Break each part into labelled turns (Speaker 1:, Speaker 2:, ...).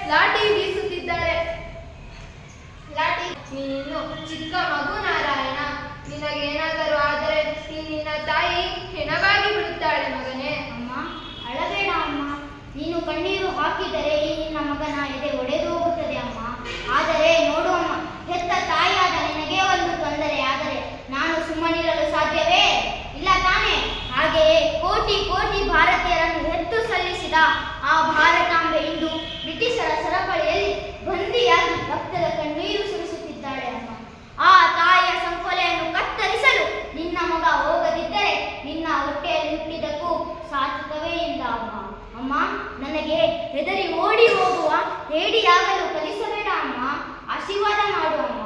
Speaker 1: ಲಾಠಿ ಬೀಸುತ್ತಿದ್ದಾರೆ. ಲಾಠಿ, ನೀನಿನ್ನು ಚಿಕ್ಕ ಮಗು ನಾರಾಯಣ. ನಿನಗೇನಾದರೂ ಆದರೆ ಈ ನಿನ್ನ ತಾಯಿ ಹೆಣವಾಗಿ ಬಿಡುತ್ತಾಳೆ ಮಗನೇ.
Speaker 2: ಅಮ್ಮ, ಅಳಬೇಡ ಅಮ್ಮ. ನೀನು ಕಣ್ಣೀರು ಹಾಕಿದರೆ ಈ ನಿನ್ನ ಮಗನ ಎದೆ ಒಡೆದು ಹೋಗುತ್ತದೆ ಅಮ್ಮ. ಆದರೆ ನೋಡು ಅಮ್ಮ, ಹೆತ್ತ ತಾಯಿಯಾದ ನಿನಗೆ ಒಂದು ತೊಂದರೆ ಆದರೆ ನಾನು ಸುಮ್ಮನಿರಲು ಸಾಧ್ಯವೇ ಇಲ್ಲ ತಾನೇ? ಹಾಗೆಯೇ ಕೋಟಿ ಕೋಟಿ ಭಾರತೀಯರನ್ನು ಹೆತ್ತು ಸಲ್ಲಿಸಿದ ಆ ಭಾರತಾಂಬೆ ಇಂದು ಬ್ರಿಟಿಷರ ಸರಪಳಿಯಲ್ಲಿ ಬಂದಿಯಾಗಿ ರಕ್ತದ ಕಣ್ಣೀರು ಸುರಿಸುತ್ತಿದ್ದಾಳೆ ಅಮ್ಮ. ಆ ತಾಯಿಯ ಸಂಕೊಲೆಯನ್ನು ಕತ್ತರಿಸಲು ನಿನ್ನ ಮಗ ಹೋಗದಿದ್ದರೆ ನಿನ್ನ ಹೊಟ್ಟೆಯಲ್ಲಿ ಹುಟ್ಟಿದ್ದಕ್ಕೂ ಸಾರ್ಥಕವೇ ಇಲ್ಲ ಅಮ್ಮ. ಅಮ್ಮ, ನನಗೆ ಹೆದರಿ ಓಡಿ ಹೋಗುವ ಹೇಡಿಯಾಗಲು ಕಲಿಸಬೇಡ ಅಮ್ಮ. ಆಶೀರ್ವಾದ ಮಾಡು ಅಮ್ಮ.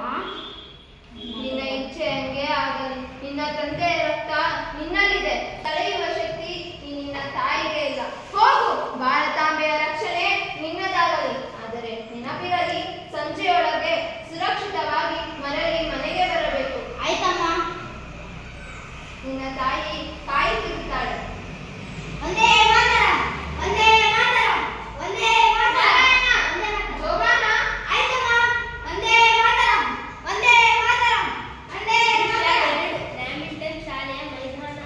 Speaker 1: ನಿನ್ನ ಇಚ್ಛೆ ಹಂಗೆ ಆಗಲಿ. ನಿನ್ನ ತಂದೆಯ ರಕ್ತ ನಿನ್ನಲ್ಲಿದೆ. ತಡೆಯುವ ಶಕ್ತಿ ಈ ನಿನ್ನ ತಾಯಿಗೆ ಇಲ್ಲ. ಹೋಗು, ಭಾರತಾಂಬೆಯ ರಕ್ಷಣೆ ನಿನ್ನದಾಗಲಿ. ಆದರೆ ನೆನಪಿರಲಿ, ಸಂಜೆಯೊಳಗೆ ಸುರಕ್ಷಿತವಾಗಿ ಮರಳಿ ಮನೆಗೆ ಬರಬೇಕು.
Speaker 2: ಆಯ್ತಮ್ಮ.
Speaker 1: ನಿನ್ನ ತಾಯಿ ಕಾಯುತ್ತಿರುತ್ತಾಳೆ.
Speaker 2: ಒಂದೇ ಮಾತರಂ, ಒಂದೇ ಮಾತರಂ, ಒಂದೇ ಮಾತರಂ.
Speaker 1: ಜೋಪಾನ.
Speaker 2: ಆಯ್ತಮ್ಮ. ಒಂದೇ ಮಾತರಂ, ಒಂದೇ ಮಾತರಂ, ಒಂದೇ ಮಾತರಂ. ಬ್ಯಾಡ್ಮಿಂಟನ್ ಶಾಲೆಯ ಮೈದಾನ.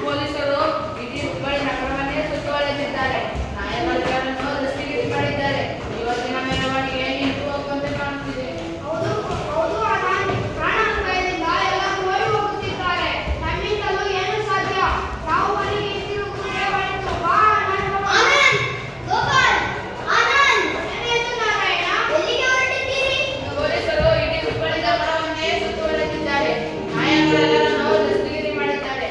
Speaker 1: ಪೊಲೀಸರು ಇಡೀ ಹುಬ್ಬಳ್ಳಿ ನಗರವನ್ನೇ ಸುತ್ತುವರೆದಿದ್ದಾರೆ. ನ್ಯಾಯವಾದಿಗಳನ್ನು ದೃಷ್ಟಿಗಿರಿ ಮಾಡಿದ್ದಾರೆ. ಇವತ್ತಿನ ಮೆರವಣಿಗೆ ನಿಂತು ಹೋಗುವಂತೆ ಕಾಣುತ್ತಿದೆ.
Speaker 2: ಹೌದು ಹೌದು ಆನಂದ್. ಪ್ರಾಣಾಪಾಯದಿಂದ ಎಲ್ಲರೂ ಓಡಿ ಹೋಗುತ್ತಿದ್ದಾರೆ. ನಮ್ಮಿಂದಲೂ ಏನು ಸಾಧ್ಯ? ನಾವು ಮನೆಗೆ ಹಿಂದಿರುಗುವುದೇ ಒಳಿತು. ಬಾ ಆನಂದ್. ಗೋಪಾಲ್, ಆನಂದ್, ಎದ್ದು ನಾರಾಯಣ. ಎಲ್ಲಿಗೆ ಹೊರಟಿದ್ದೀರಿ?
Speaker 1: ಪೊಲೀಸರು ಇಡೀ ಹುಬ್ಬಳ್ಳಿ ನಗರವನ್ನೇ ಸುತ್ತುವರೆದಿದ್ದಾರೆ. ನ್ಯಾಯವಾದಿಗಳನ್ನು ದೃಷ್ಟಿಗಿರಿ ಮಾಡಿದ್ದಾರೆ.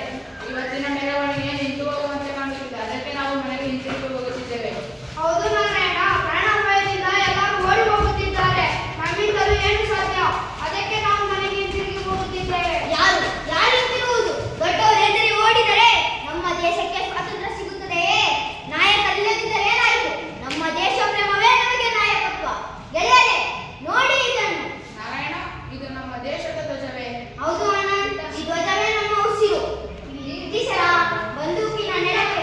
Speaker 1: ಇವತ್ತಿನ ಮೆರವಣಿಗೆ ನಿಂತು ಹೋಗುವಂತೆ ಕಾಣುತ್ತಿದೆ. ಅದಕ್ಕೆ ನಾವು ಮನೆಗೆ ಹಿಂತಿರುಗಿ ಹೋಗುತ್ತಿದ್ದೇವೆ.
Speaker 2: ಹೌದು ನಾರಾಯಣ. ಪ್ರಾಣಾಪಾಯದಿಂದ ಎಲ್ಲರೂ ಓಡಿ ಹೋಗುತ್ತಿದ್ದಾರೆ. ನಮ್ಮಿಂದಲೂ ಏನು ಸಾಧ್ಯ? ಅದಕ್ಕೆ ನಾವು ಮನೆಗೆ ಹಿಂದಿರುಗಿ ಹೋಗುತ್ತಿದ್ದೇವೆ. ಯಾರು ಹಿಂದಿರುಗುವುದು? ದೊಡ್ಡವರು ಹೆದರಿ ಓಡಿದರೆ ನಮ್ಮ ದೇಶಕ್ಕೆ ಸ್ವಾತಂತ್ರ್ಯ ಸಿಗುತ್ತದೆಯೇ? ನಾಯಕರಿಲ್ಲದಿದ್ದರೆ ಏನಾಯಿತು? ನಮ್ಮ ದೇಶ ಪ್ರೇಮವೇ ನಮಗೆ ನಾಯಕತ್ವ. ಗೆಳೆಯರೇ, ನೋಡಿ ಇದನ್ನು.
Speaker 1: ನಾರಾಯಣ, ಇದು ನಮ್ಮ ದೇಶದ ಧ್ವಜವೇ?
Speaker 2: ಹೌದು ಆನಂದ್, ಈ ಧ್ವಜವೇ ನಮ್ಮ ಉಸಿರು. ಬ್ರಿಟಿಷರ ಬಂದೂಕಿನ ನೆಲಕ್ಕೆ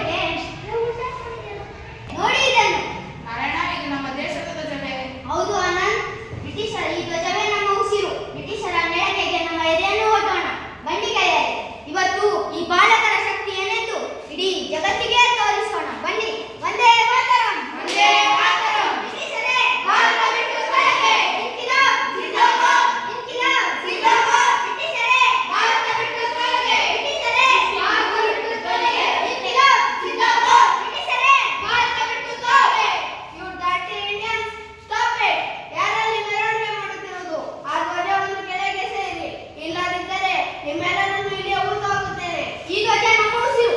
Speaker 2: ನೋಡಿ ಇದನ್ನು.
Speaker 1: ನಾರಾಯಣ, ಇದು ನಮ್ಮ ದೇಶದ ಧ್ವಜವೇ?
Speaker 2: ಹೌದು ಆನಂದ್, ಬ್ರಿಟಿಷರ ಈ ಧ್ವಜವೇ ನಮ್ಮ ಉಸಿರು. ಬ್ರಿಟಿಷರ ನೆಲಕೆಗೆ ನಮ್ಮ ಎದೆಯನ್ನು ಒಡ್ಡೋಣ. ಬನ್ನಿ ಗೆಳೆಯರೇ, ಇವತ್ತು ಈ ಬಾಲಕರ ಶಕ್ತಿ ಏನೆಂದು ಇಡೀ ಜಗತ್ತಿಗೆ ತೋರಿಸೋಣ. ಬನ್ನಿ. ಒಂದೇ ಮಾತರಂ, ಒಂದೇ ಮಾತರಂ. ಬ್ರಿಟಿಷರೇ, ಭಾರತ ಬಿಟ್ಟು ತೊಲಗಿ. ಇನ್ಕಿಲಾಬ್ ಜಿಂದಾಬಾದ್, ಇನ್ಕಿಲಾಬ್ ಜಿಂದಾಬಾದ್. ಬ್ರಿಟಿಷರೇ, ಭಾರತ ಬಿಟ್ಟು ತೊಲಗಿ. ಬ್ರಿಟಿಷರೇ, ಭಾರತ ಬಿಟ್ಟು ತೊಲಗಿ. ಇನ್ಕಿಲಾಬ್ ಜಿಂದಾಬಾದ್. ಬ್ರಿಟಿಷರೇ, ಭಾರತ ಬಿಟ್ಟು ತೊಲಗಿ. You dirty Indians, stop it. ಯಾರಲ್ಲಿ ಮೆರವಣಿಗೆ ಮಾಡುತ್ತಿರುವುದು? ಆ ಧ್ವಜವನ್ನು ಕೆಳಗೆ ಸೇರಿ, ಇಲ್ಲದಿದ್ದರೆ ನಿಮ್ಮೆಲ್ಲರನ್ನು ಇಲ್ಲಿ ಊಟ ಹೋಗುತ್ತೇನೆ. ಈ ಧ್ವಜ ನಮ್ಮ ಉಸಿರು.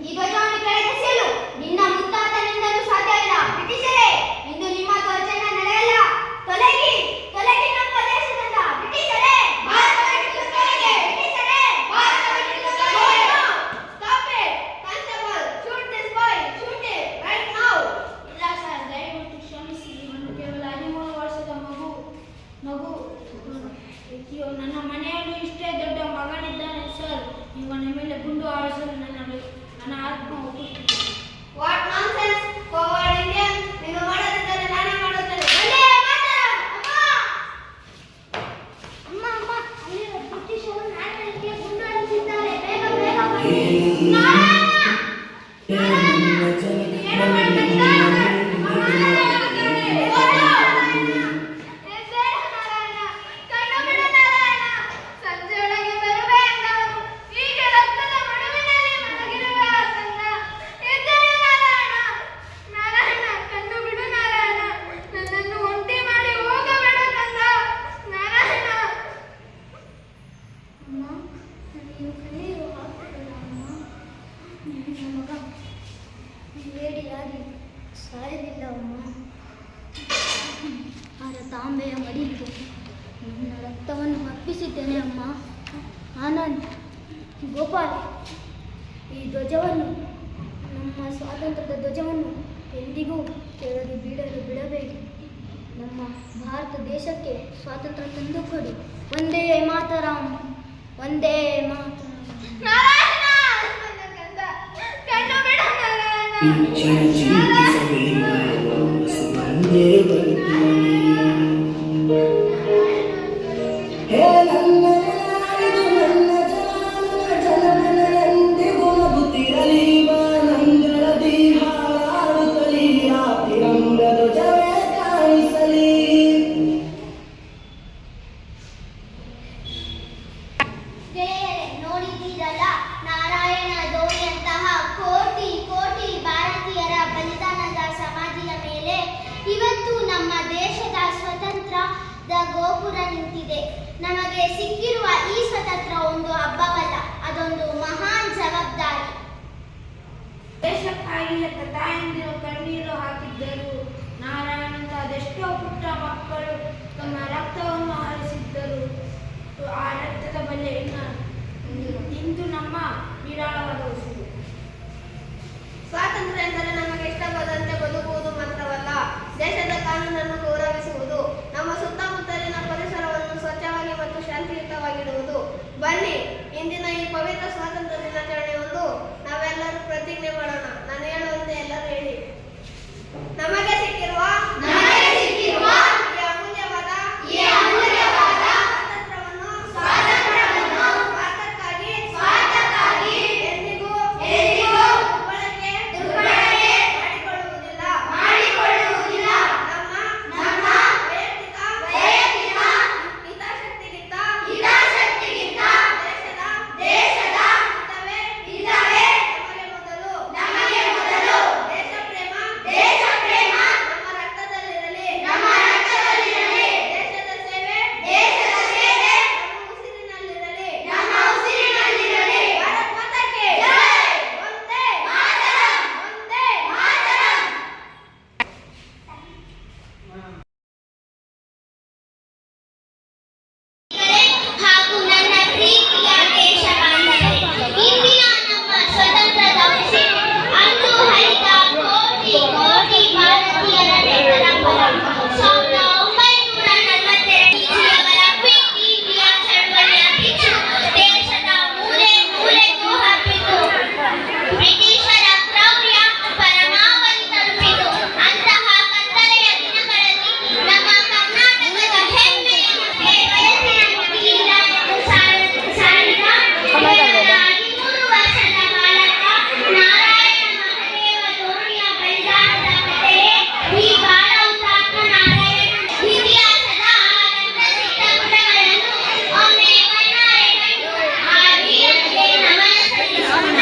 Speaker 2: ಈ ಧ್ವಜವನ್ನು ಕೆಳಗೆ ಸೇಲು. ನಿನ್ನ ಮುತ್ತಾತನಿಂದಲೂ ಸಾಧ್ಯ ಇಲ್ಲ. ಬ್ರಿಟಿಷರೇ, ಇಂದು ನಿಮ್ಮ ಧ್ವಜನ ನೆಲೆಯಲ್ಲ. ತೊಲಗಿ, ತೊಲಗಿ ನಮ್ಮ ದೇಶದಿಂದ. ಬ್ರಿಟಿಷರೇ, ಭಾರತ ಬಿಟ್ಟು ತೊಲಗಿ. ಬ್ರಿಟಿಷರೇ, ಭಾರತ ಬಿಟ್ಟು ತೊಲಗಿ. Stop it. Constable, shoot this boy. Shoot him right now. ಇಲ್ಲ ಸರ್, ದಯವಿಟ್ಟು ಕ್ಷಮಿಸಿ. ಇವನು ಕೇವಲ 13 ವರ್ಷದ ಮಗು. ಅಯ್ಯೋ, ನನ್ನ ಮನೆಯಲ್ಲೂ ಇಷ್ಟೇ ದೊಡ್ಡ ಮಗನಿದ್ದಾನೆ ಸರ್. ಇವನ ಮೇಲೆ ಗುಂಡು ಹಾರಿಸಲು ನನ್ನ ಆತ್ಮ ಒಪ್ಪುತ್ತಿದೆ. What nonsense, forward Indian. ನೀನು ಮಾಡದಿದ್ದರೆ ನಾನೇ ಮಾಡುತ್ತೇನೆ. ಒಂದೇ ಮಾತರಂ. ಅಮ್ಮ, ಅಮ್ಮ, ಅಲ್ಲಿ ಬ್ರಿಟಿಷರು ನಾರಾಯಣನಿಗೆ ಗುಂಡು ಹಾರಿಸಿದ್ದಾರೆ. ಬೇಗ ಬೇಗ ಬನ್ನಿ. ನಾರಾಯಣ, ನಾರಾಯಣ, ಇದು ಏನು ಮಾಡ್ತಿದ್ದೀರಾ?
Speaker 1: ಸಂಜೆಯೊಳಗೆ ಬರುವೆ ಅಂದವನು ಈಗ ರಕ್ತದ ಮಡುವಿನಲ್ಲಿ ಮಲಗಿರುವ ಕಂದ. ಎದ್ದೇಳು ನಾರಾಯಣ. ನಾರಾಯಣ, ಕಣ್ಣು ಬಿಡು ನಾರಾಯಣ. ನನ್ನನ್ನು ಒಂಟಿ ಮಾಡಿ ಹೋಗಬೇಡ ಕಂದ. ನಾರಾಯಣ.
Speaker 2: ಅಮ್ಮ, ನೀವು ಕಣ್ಣೀರು ಹಾಕಬೇಡ ಅಮ್ಮ. ನನ್ನ ಮಗ ಹೇಡಿಯಾಗಿ ಸಾಯಲಿಲ್ಲ ಅಮ್ಮ. ಭಾರತಾಂಬೆಯ ಮಡಿಗೆ ನನ್ನ ರಕ್ತವನ್ನು ಅರ್ಪಿಸಿದ್ದೇನೆ ಅಮ್ಮ. ಆನಂದ್, ಗೋಪಾಲ್, ಈ ಧ್ವಜವನ್ನು, ನಮ್ಮ ಸ್ವಾತಂತ್ರ್ಯದ ಧ್ವಜವನ್ನು ಎಂದಿಗೂ ಕೆಳಗೆ ಬೀಳಲು ಬಿಡಬೇಡಿ. ನಮ್ಮ ಭಾರತ ದೇಶ ದೇಶಕ್ಕೆ ಸ್ವಾತಂತ್ರ್ಯ ತಂದು ಕೊಡಿ. ಒಂದೇ ಮಾತರಂ, ಒಂದೇ ಮಾತರಂ. ನಾರಾಯಣ ನನ್ನ ಕಂದ, ಕಣ್ಣು ಬಿಡ ನೋಡಿದ್ದೀರಲ್ಲ, ನಾರಾಯಣ ದೋಣಿಯಂತಹ ಕೋಟಿ ಕೋಟಿ ಭಾರತೀಯರ ಬಲಿದಾನದ ಸಮಾಧಿಯ ಮೇಲೆ ಇವತ್ತು ನಮ್ಮ ದೇಶದ ಸ್ವತಂತ್ರದ ಗೋಪುರ ನಿಂತಿದೆ. ನಮಗೆ ಸಿಕ್ಕಿರುವ ಈ ಸ್ವತಂತ್ರ ಒಂದು ಹಬ್ಬವಲ್ಲ, ಅದೊಂದು ಮಹಾನ್ ಜವಾಬ್ದಾರಿ.
Speaker 3: ದೇಶಕ್ಕಾಗಿ ತಾಯಂದಿರು ಕಣ್ಣೀರು ಹಾಕಿದ್ದರು. ನಾರಾಯಣಂತ ಅದೆಷ್ಟೋ ಪುಟ್ಟ ಮಕ್ಕಳು ತಮ್ಮ ರಕ್ತವನ್ನು ಹರಿಸಿದ್ದರು. ಆ ರಕ್ತದ ಬಲೆ ಇಂದು ನಮ್ಮ ವಿರಾಳವಾದ ಉಸಿರು.
Speaker 2: ಸ್ವಾತಂತ್ರ್ಯ ಎಂದರೆ ನಮಗೆ ಇಷ್ಟವಾದಂತೆ ಬದುಕುವುದು ಮಾತ್ರವಲ್ಲ, ದೇಶದ ಕಾನೂನನ್ನು ಗೌರವಿಸುವುದು, ನಮ್ಮ ಸುತ್ತಮುತ್ತಲಿನ ಪರಿಸರವನ್ನು ಸ್ವಚ್ಛವಾಗಿ ಮತ್ತು ಶಾಂತಿಯುತವಾಗಿಡುವುದು. ಬನ್ನಿ, ಇಂದಿನ ಈ ಪವಿತ್ರ ಸ್ವಾತಂತ್ರ್ಯ ದಿನಾಚರಣೆಯೊಂದು ನಾವೆಲ್ಲರೂ ಪ್ರತಿಜ್ಞೆ ಮಾಡೋಣ. ನಾನು ಹೇಳುವಂತೆ ಎಲ್ಲರೂ ಹೇಳಿ. ನಮಗೆ ಸಿಕ್ಕಿರುವ ಈ ಅಮೂಲ್ಯವಾದ ಸ್ವಾತಂತ್ರ್ಯವನ್ನು ಸ್ವಾರ್ಥಕ್ಕಾಗಿ ಎಂದಿಗೂ ದುರ್ಬಳಕೆ ಮಾಡಿಕೊಳ್ಳುವುದಿಲ್ಲ. ನಮ್ಮ ವೈಯಕ್ತಿಕ ಹಿತಾಸಕ್ತಿಗಿಂತ ದೇಶದ ಹಿತವೇ ನಮಗೆ ಮೊದಲು. ದೇಶ ಪ್ರೇಮ ನಮ್ಮ ರಕ್ತದಲ್ಲಿರಲಿ. ದೇಶದ ಸೇವೆ ನಮ್ಮ ಉಸಿರಿನಲ್ಲಿರಲಿ. ಭಾರತ್ ಮಾತಾ ಕಿ ಜೈ. ವಂದೇ ಮಾತರಂ. ಹಾಗೂ ನನ್ನ ಪ್ರೀತಿಯ ದೇಶ ಬಾಂಧವರೇ, ಇಂದಿನ ನಮ್ಮ ಸ್ವತಂತ್ರದ ಉಸಿರು ಅಂದು ಹರಿದ ಕೋಟಿ ಕೋಟಿ ಭಾರತೀಯರ ನೆತ್ತರ ಫಲ. 1942 ಅವರ ಕ್ವಿಟ್ ಇಂಡಿಯಾ ಚಳವಳಿಯ ಕಿಚ್ಚು ದೇಶದ ಮೂಲೆ ಮೂಲೆಗೂ ಹಬ್ಬಿತು. ಬ್ರಿಟಿಷರ ಕ್ರೌರ್ಯ ಪರಮಾವಧಿ ತಲುಪಿತು. ಅಂತಹ ಕತ್ತಲೆಯ ದಿನಗಳಲ್ಲಿ ನಮ್ಮ ಕರ್ನಾಟಕದ ಹೆಮ್ಮೆಯ ವಯಸ್ಸಿನ ಮುಗಿಲಿಲ್ಲ ಎಂದು ಸಾರಿದ 13 ವರ್ಷದ ಬಾಲಕ ನಾರಾಯಣ ಮಹದೇವ ದೋಣಿಯ ಬಲಿದಾನದ ಕಥೆಯೇ ಈ ಬಾಲ ಹುತಾತ್ಮ ನಾರಾಯಣ. ಇತಿಹಾಸದ ರಕ್ತಸಿಕ್ತ ಪುಟಗಳನ್ನು ಒಮ್ಮೆ ಕಣ್ಣಾರೆ ಕಂಡು ಆ ವೀರನಿಗೆ ನಮನ ಸಲ್ಲಿಸೋಣ.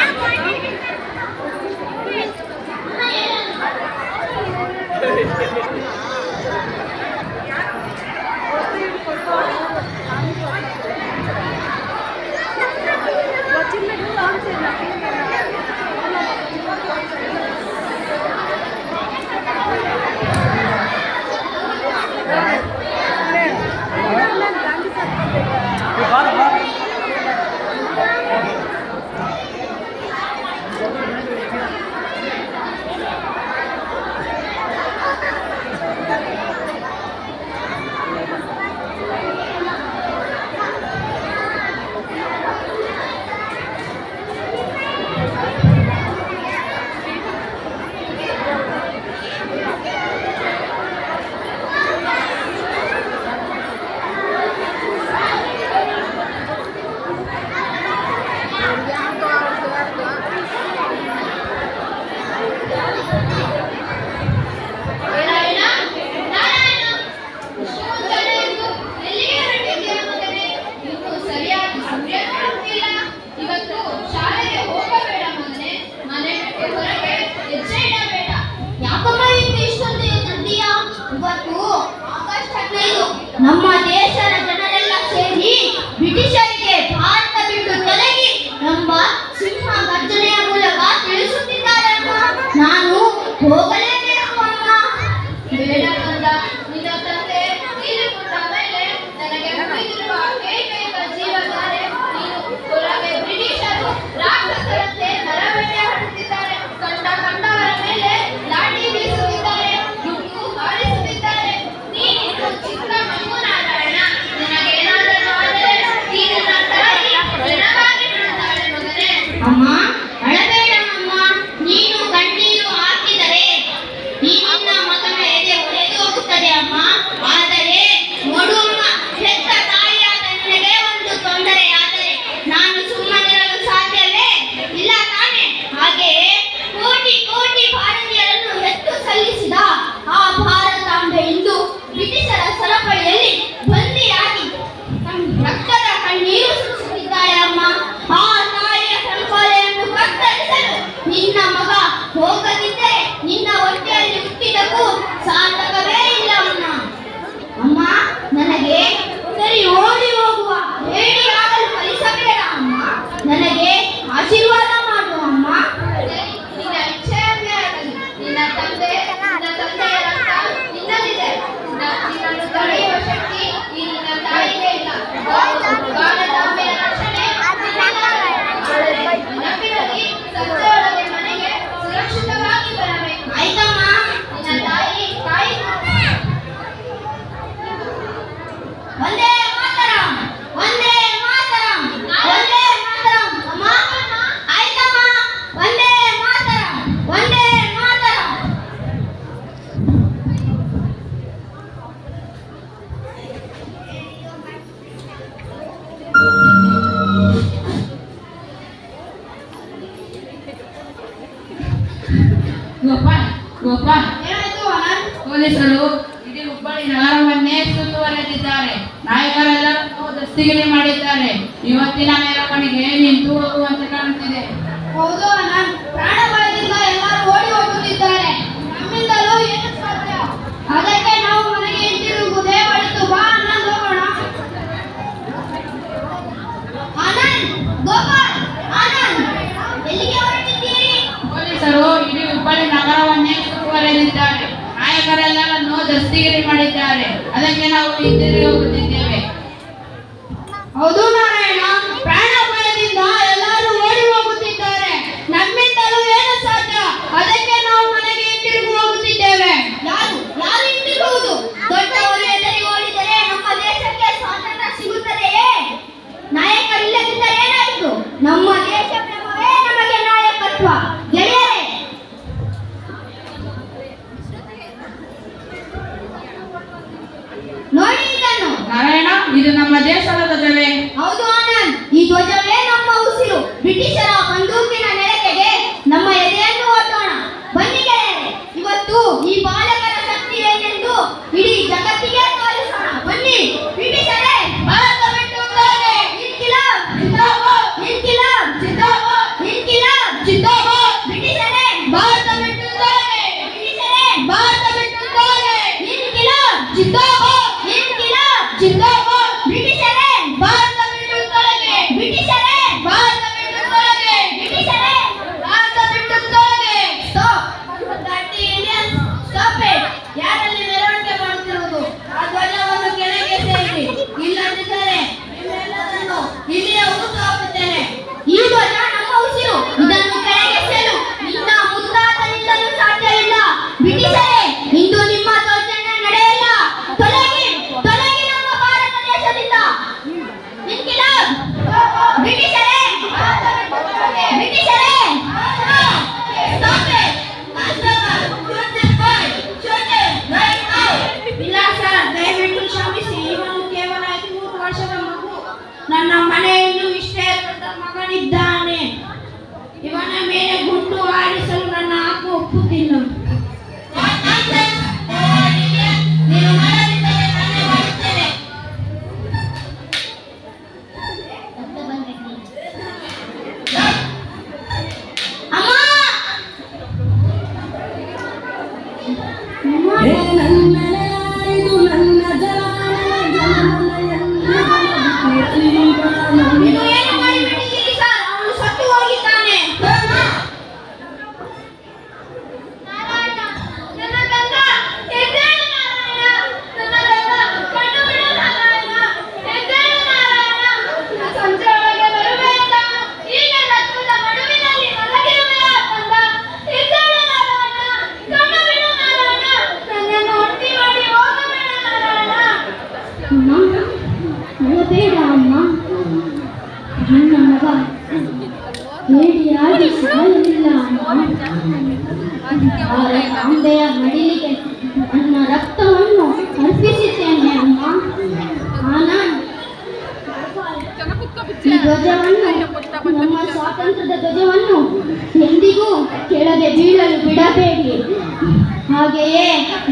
Speaker 1: ಇವತ್ತು ಶಾಲೆಗೆ ಹೋಗಬೇಡ ಮಗನೇ, ಮನೆ ಬಿಟ್ಟು ಹೊರಗೆ ಹೆಜ್ಜೆ ಇಡಬೇಡ.
Speaker 2: ಯಾಕಮ್ಮ ಇಷ್ಟೊಂದು ದುಡ್ಡಿಯಾ? ಇವತ್ತು ಆಗಸ್ಟ್ 15 ನಮ್ಮ ದೇಶದ ಜನರೆಲ್ಲ ಸೇರಿ ಬ್ರಿಟಿಷರಿಗೆ ಭಾರತ ಬಿಟ್ಟು ತೊಲಗಿ ಎಂಬ ಸಿಂಹ ಗರ್ಜನೆಯ ಮೂಲಕ ತಿಳಿಸುತ್ತಿದ್ದಾರೆ ಅಮ್ಮ. ನಾನು ಹೋಗಲೇಬೇಕು ಅಮ್ಮ.
Speaker 1: ಬೇಡ ಕಂದ, ನಿನ್ನ ತಂದೆ ತೀರಿಕೊಂಡ ಮೇಲೆ ನನಗೆ ಉಳಿದಿರುವ ಏಕೈಕ ಜೀವಧಾರೆ ನೀನು. ಹೊರಗೆ ಬ್ರಿಟಿಷರು ರಾಕ್ಷಸರಂತೆ ನರಬೇಟೆ ಹಡುತ್ತಿದ್ದಾರೆ. ಕಂಡವರ ಮೇಲೆ ಲಾಠಿ ಬೀಸುತ್ತಿದ್ದಾರೆ, ಗುಂಡು ಹಾರಿಸುತ್ತಿದ್ದಾರೆ. ನೀನಿನ್ನು ಚಿಕ್ಕ ಮಗು ಗೋಪಾಲ್,
Speaker 2: ಏನಾಯ್ತು ಆನಂದ್?
Speaker 1: ಪೊಲೀಸರು ಇಡೀ ಹುಬ್ಬಳ್ಳಿ ನಗರವನ್ನೇ ಸುತ್ತುವರೆದಿದ್ದಾರೆ. ನಾಯಕರೆಲ್ಲರನ್ನು ದಸ್ತಗಿರಿ ಮಾಡಿದ್ದಾರೆ. ಇವತ್ತಿನ ಮೆರವಣಿಗೆ ನಿಂತು ಹೋಗುವಂತೆ ಕಾಣುತ್ತಿದೆ.
Speaker 2: ಹೌದು ಆನಂದ್, ಪ್ರಾಣ ಭಯದಿಂದ ಎಲ್ಲರೂ ಓಡಿ ಹೋಗುತ್ತಿದ್ದಾರೆ. ನಮ್ಮಿಂದಲೂ ಏನು ಸಾಧ್ಯ? ಅದಕ್ಕೆ ನಾವು ಮನೆಗೆ ಹಿಂತಿರುಗುವುದೇ ಒಳಿತು. ಬಾ ಆನಂದ್, ಹೋಗೋಣ. ಆನಂದ್, ಗೋಪಾಲ್, ಆನಂದ್, ಎಲ್ಲಿಗೆ ಹೊರಟಿದ್ದೀರಿ?
Speaker 1: ಪೊಲೀಸರು ಇಡೀ ಹುಬ್ಬಳ್ಳಿ ನಗರವನ್ನೇ ಸುತ್ತುವರೆದಿದ್ದಾರೆ. ನಾಯಕರೆಲ್ಲರನ್ನು ದಸ್ತಗಿರಿ ಮಾಡಿದ್ದಾರೆ. ಅದಕ್ಕೆ ನಾವು ಹಿಂತಿರುಗಿ ಹೋಗುತ್ತಿದ್ದೇವೆ.
Speaker 2: ಹೌದು ನಾರಾಯಣ, ಪ್ರಾಣ ಭಯದಿಂದ ಎಲ್ಲರೂ ಓಡಿ ಹೋಗುತ್ತಿದ್ದಾರೆ. ನಮ್ಮಿಂದಲೂ ಏನು ಸಾಧ್ಯ? ಅದಕ್ಕೆ ನಾವು ಮನೆಗೆ ಹಿಂತಿರುಗಿ ಹೋಗುತ್ತಿದ್ದೇವೆ. ಯಾರು ಯಾರು ಹಿಂತಿರುಗುವುದು? ದೊಡ್ಡವರು ಎದುರಿಗೆ ಓಡಿದರೆ ನಮ್ಮ ದೇಶಕ್ಕೆ ಸ್ವಾತಂತ್ರ್ಯ ಸಿಗುತ್ತದೆಯೇ? ನಾಯಕರಿಲ್ಲದಿದ್ದರೆ ಏನಾಯಿತು? ನಮ್ಮ ದೇಶ ಪ್ರೇಮವೇ ನಮಗೆ ನಾಯಕತ್ವ. ಗೆಳೆಯರೇ, ನೋಡಿ ಇದನ್ನು.
Speaker 1: ನಾರಾಯಣ, ಇದು ನಮ್ಮ ದೇಶದ ಧ್ವಜವೇ?
Speaker 2: ಹೌದು ಆನಂದ್, ಈ ಧ್ವಜವೇ ನಮ್ಮ ಉಸಿರು. ಬ್ರಿಟಿಷರ ಬಂದೂಕಿನ ನೆರಕೆಗೆ ನಮ್ಮ ಎದೆಯನ್ನು ಒಡ್ಡೋಣ. ಬನ್ನಿ ಗೆಳೆಯರೇ, ಇವತ್ತು ಈ ಬಾಲಕರ ಶಕ್ತಿ ಏನೆಂದು ಇಡೀ ಜಗತ್ತಿಗೆ ತೋರಿಸೋಣ. ಬನ್ನಿ ಬ್ರಿಟಿಷರೇ, ಭಾರತ ಬಿಟ್ಟು ಹೋಗಿ. ಇನ್ಕಿಲಾಬ್ ಜಿಂದಾಬಾದ್, ಇನ್ಕಿಲಾಬ್ ಜಿಂದಾಬಾದ್, ಇನ್ಕಿಲಾಬ್ ಜಿಂದಾಬಾದ್. ಬ್ರಿಟಿಷರೇ, ಭಾರತ ಬಿಟ್ಟು ಹೋಗಿ. ಬ್ರಿಟಿಷರೇ, ಭಾರತ ಬಿಟ್ಟು ಹೋಗಿ. ಇನ್ಕಿಲಾಬ್ ಜಿಂದಾಬಾದ್, ಇನ್ಕಿಲಾಬ್ ಜಿಂದಾಬಾದ್. ಬ್ರಿಟಿಷರೇ, ಭಾರತ ಬಿಟ್ಟು ತೊಲಗಿ. ಬ್ರಿಟಿಷರೇ, ಭಾರತ ಬಿಟ್ಟು ತೊಲಗಿ. ಬ್ರಿಟಿಷರೇ, ಭಾರತ ಬಿಟ್ಟು ತೊಲಗಿ. ಸ್ಟಾಪ್. Stop it. ಯಾರಲ್ಲಿ ಮೆರವಣಿಗೆ ಮಾಡುತ್ತಿರುವುದು? ಆ ಧ್ವಜವನ್ನು ಕೆಳಗೆ ಸೇರಿಸಿ. ಇಲ್ಲದಿದ್ದರೆ ನಿಮ್ಮೆಲ್ಲರನ್ನು ಇಲ್ಲಿಯೇ ಊತು ಹಾಕುತ್ತೇನೆ. ಈ ಧ್ವಜ ನಮ್ಮ ಉಸಿರು. ಇದನ್ನು ಕೆಳಗೆ ಸೇರು. ನಿನ್ನ ಮುತ್ತಾತನಿಂದಲೂ ಸಾಧ್ಯವಿಲ್ಲ. ಬ್ರಿಟಿಷರೇ, ಇಂದು ನಿಮ್ಮ ದೌರ್ಜನ್ಯ ನಡೆಯಲ್ಲ. ತೊಲಗಿ, ತೊಲಗಿ ನಮ್ಮ ಭಾರತ ದೇಶದಿಂದ. ಇನ್ಕಿಲಾಬ್. ಬ್ರಿಟಿಷರೇ, ಬ್ರಿಟಿಷರೇ, ಸ್ಟಾಪ್ ಇಟ್. ಇಲ್ಲ ಸರ್, ದಯವಿಟ್ಟು ಕ್ಷಮಿಸಿ. ಇವನು ಕೇವಲ 13 ವರ್ಷದ ಮಗು. ನನ್ನ ಮನೆಯಲ್ಲೂ ಇಷ್ಟೇ ದೊಡ್ಡ ಮಗನಿದ್ದಾನೆ. ಇವನ ಮೇಲೆ ಗುಂಡು ಹಾರಿಸಲು ನನ್ನ ಆತ್ಮ ಒಪ್ಪುತ್ತಿಲ್ಲ. ನೀನು ಮಾಡದಿದ್ದರೆ ನಾನೇ ಮಾಡುತ್ತೇನೆ. ನೀನು ಏನು ಮಾಡಿಬಿಟ್ಟಿದ್ದೀರಿ ಸರ್? ಅವನು ಸತ್ತು ಹೋಗಿದ್ದಾನೆ. ನಾರಾಯಣ, ನನ್ನ ಗಂಗ, ಎದ್ದೇಳು ನಾರಾಯಣ. ನನ್ನ ಗಂಗ, ಕಣ್ಣು ಬಿಡು ನಾರಾಯಣ. ಎದ್ದೇಳು ನಾರಾಯಣ. ಸಂಜೆ ಒಳಗೆ ಬರುವೆಯಲ್ಲ. ಈಗ ರಕ್ತದ ಮಡುವಿನಲ್ಲಿ ಮಲಗಿರುವೆಯ ಕಂದ. ಎದ್ದೇಳು ನಾರಾಯಣ. ಕಣ್ಣು ಬಿಡು ನಾರಾಯಣ. ನನ್ನನ್ನು ಒಟ್ಟಿ ಮಾಡಿ ಹೋಗಬೇಡ ನಾರಾಯಣ. ಅಳಬೇಡ ಅಮ್ಮ. ನನ್ನ ಮಗ ಹೇಡಿಯಾಗಿ ಸಾಯಲಿಲ್ಲ ಅಮ್ಮ. ಅಂಬೆಯ ಮಡಿಲಿಗೆ ನನ್ನ ರಕ್ತವನ್ನು ಅರ್ಪಿಸಿದ್ದೇನೆ ಅಮ್ಮ. ಆನಂದ್, ಈ ಧ್ವಜವನ್ನು, ನಮ್ಮ ಸ್ವಾತಂತ್ರ್ಯದ ಧ್ವಜವನ್ನು ಎಂದಿಗೂ ಕೆಳಗೆ ಬೀಳಲು ಬಿಡಬೇಡಿ. ಹಾಗೆಯೇ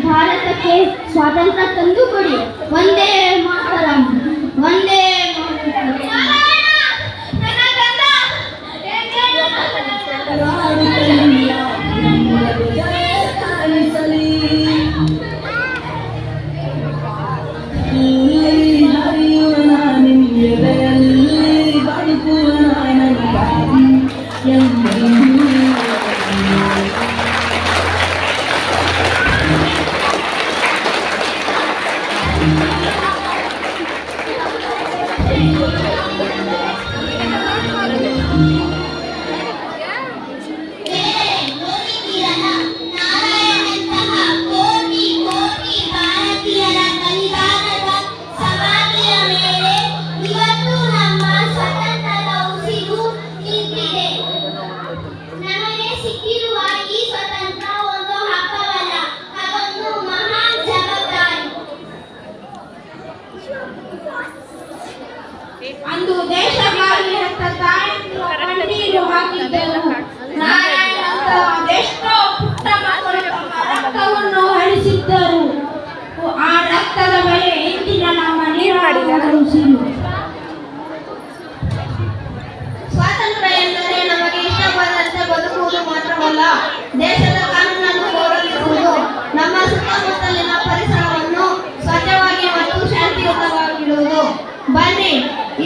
Speaker 2: ಭಾರತಕ್ಕೆ ಸ್ವಾತಂತ್ರ್ಯ ತಂದು ಕೊಡಿ. ಒಂದೇ ಮಾತರಂ, ಒಂದೇ
Speaker 4: Thank you.
Speaker 3: ಸ್ವಾತಂತ್ರ್ಯ ಎಂದರೆ ನಮಗೆ ಇಷ್ಟ ಬಂದಂತೆ ಬದುಕುವುದು ಮಾತ್ರವಲ್ಲ, ದೇಶದ ಕಾನೂನನ್ನು ಗೌರವಿಸುವುದು, ನಮ್ಮ ಸುತ್ತಮುತ್ತಲಿನ ಪರಿಸರವನ್ನು ಸ್ವಚ್ಛವಾಗಿ ಮತ್ತು ಶಾಂತಿಯುತವಾಗಿಡುವುದು. ಬನ್ನಿ,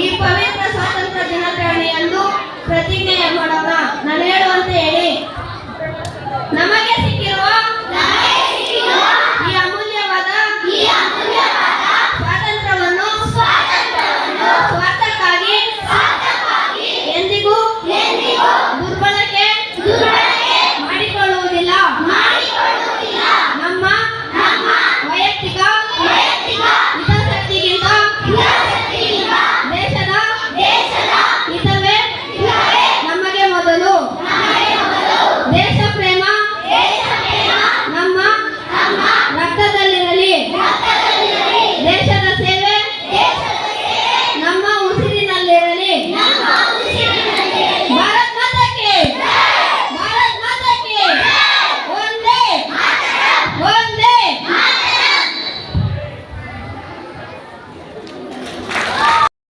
Speaker 3: ಈ ಪವಿತ್ರ ಸ್ವಾತಂತ್ರ್ಯ ದಿನಾಚರಣೆಯಂದು ಪ್ರತಿಜ್ಞೆ ಮಾಡೋಣ. ನಾನು ಹೇಳುವಂತೆ ಹೇಳಿ. ನಮಗೆ ಸಿಕ್ಕಿರುವ ಈ ಅಮೂಲ್ಯವಾದ ಸ್ವಾತಂತ್ರ್ಯವನ್ನು ಸ್ವಾರ್ಥಕ್ಕಾಗಿ ಎಂದಿಗೂ ದುರ್ಬಳಕೆ ಮಾಡಿಕೊಳ್ಳುವುದಿಲ್ಲ. ನಮ್ಮ ವೈಯಕ್ತಿಕ